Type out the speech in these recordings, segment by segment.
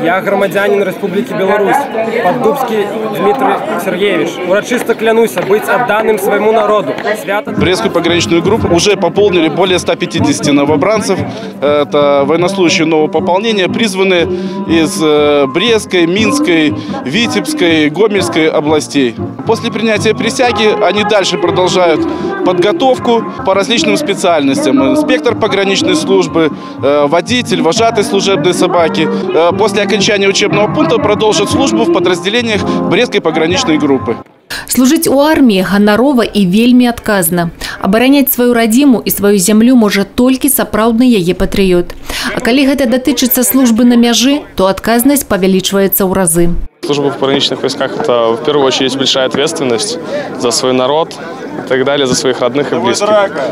Я громадянин Республики Беларусь, Поддубский Дмитрий Сергеевич. Урочисто клянусь быть отданным своему народу. Брестскую пограничную группу уже пополнили более 150 новобранцев. Это военнослужащие нового пополнения, призванные из Брестской, Минской, Витебской, Гомельской областей. После принятия присяги они дальше продолжают подготовку по различным специальностям. Инспектор пограничной службы, водитель, вожатый служебной собаки. После окончания учебного пункта продолжат службу в подразделениях Брестской пограничной группы. Служить у армии ганарова и вельми отказно. Абараняць свою радзіму і сваю зямлю можа толькі сапраўдны яе патрыёт. А калі гэта датычыцца службы на мяжы, то адказнасць павялічваецца ў разы. Служба в пограничных войсках – это в первую очередь большая ответственность за свой народ и так далее, за своих родных и близких,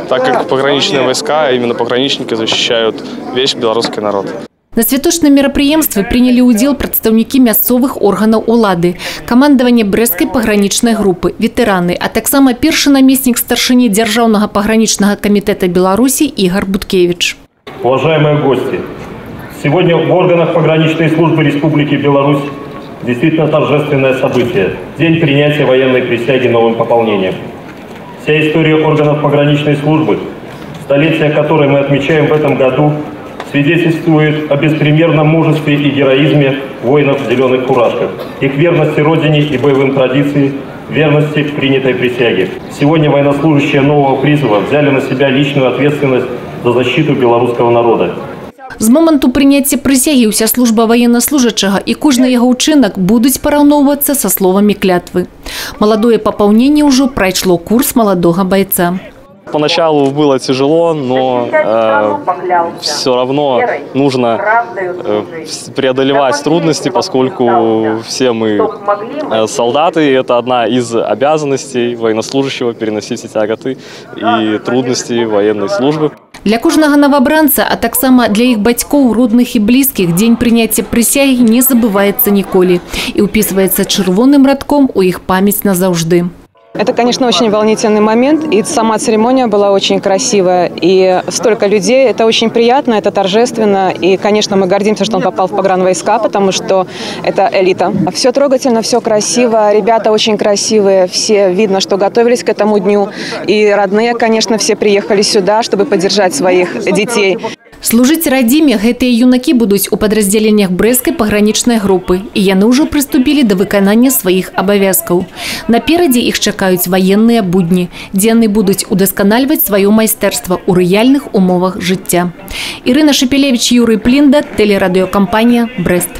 так как пограничные войска, именно пограничники защищают весь белорусский народ. На святочным мерапрыемстве приняли удел представники мясцовых органов улады, командование Брестской пограничной группы, ветераны, а таксама першы наместник старшыні Дзяржаўнага пограничного комитета Беларуси Игорь Буткевич. Уважаемые гости, сегодня в органах пограничной службы Республики Беларусь действительно торжественное событие – день принятия военной присяги новым пополнением. Вся история органов пограничной службы, столетие которой мы отмечаем в этом году, свидетельствует о беспримерном мужестве и героизме воинов в зеленых фуражках, их верности Родине и боевым традициям, верности принятой присяге. Сегодня военнослужащие нового призыва взяли на себя личную ответственность за защиту белорусского народа. З моманту прыняцця прысягі ўся служба военнослужачага і кожны яго ўчынак будуць параўноўвацца са словамі клятвы. Маладое папаўненне ўжо прайшло курс маладога бойца. Поначалу было тяжело, но все равно нужно преодолевать трудности, поскольку все мы солдаты, и это одна из обязанностей военнослужащего переносить эти тяготы и трудности военной службы. Для кожнага новобранца, а таксама для іх бацькоў, родных і блізкіх, дзень прыняцця прысягі не забываецца ніколі і ўпісваецца чырвоным радком у іх памяць назаўжды. Это, конечно, очень волнительный момент, и сама церемония была очень красивая, и столько людей, это очень приятно, это торжественно, и, конечно, мы гордимся, что он попал в погранвойска, потому что это элита. Все трогательно, все красиво, ребята очень красивые, все видно, что готовились к этому дню, и родные, конечно, все приехали сюда, чтобы поддержать своих детей. Служыць радзіме гэтыя юнакі будуць у падраздзяленнях Брестскай пагранічнай групы, і яны ўжо прыступілі да выканання сваіх абавязкаў. Наперадзе іх чакаюць ваенныя будні, дзе яны будуць удасканальваць сваё майстэрства ў рэальных умовах жыцця. Ірына Шепелевіч, Юрый Плінда, тэлерадыёкампанія «Брест».